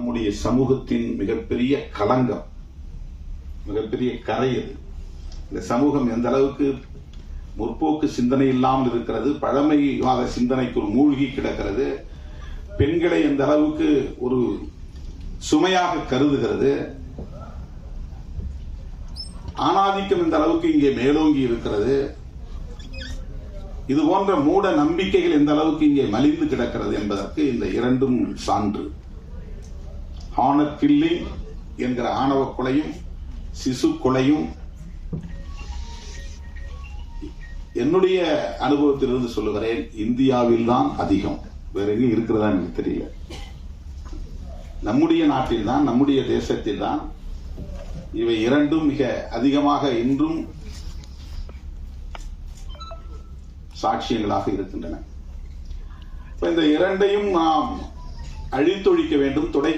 நம்முடைய சமூகத்தின் மிகப்பெரிய களங்கம், மிகப்பெரிய கரை. இந்த சமூகம் எந்த அளவுக்கு முற்போக்கு சிந்தனை இல்லாமல் இருக்கிறது, பழமைவாத சிந்தனைக்குள் மூழ்கி கிடக்கிறது, பெண்களை எந்த அளவுக்கு ஒரு சுமையாக கருதுகிறது, ஆணாதிக்கம் இந்த அளவுக்கு இங்கே மேலோங்கி இருக்கிறது, இது போன்ற மூட நம்பிக்கைகள் எந்த அளவுக்கு இங்கே மலிந்து கிடக்கிறது என்பதற்கு இந்த இரண்டும் சான்று. ஹானர் கில்லிங் என்கிற ஆணவ கொலையும் சிசு கொலையும் என்னுடைய அனுபவத்திலிருந்து சொல்லுகிறேன், இந்தியாவில் தான் அதிகம், வேற எங்க இருக்கிறதா எனக்கு தெரியல. நம்முடைய நாட்டில் தான், நம்முடைய தேசத்தில் தான் இவை இரண்டும் மிக அதிகமாக இன்றும் சாட்சியங்களாக இருக்கின்றன. இந்த இரண்டையும் நாம் அழித்தொழிக்க வேண்டும், துடைக்க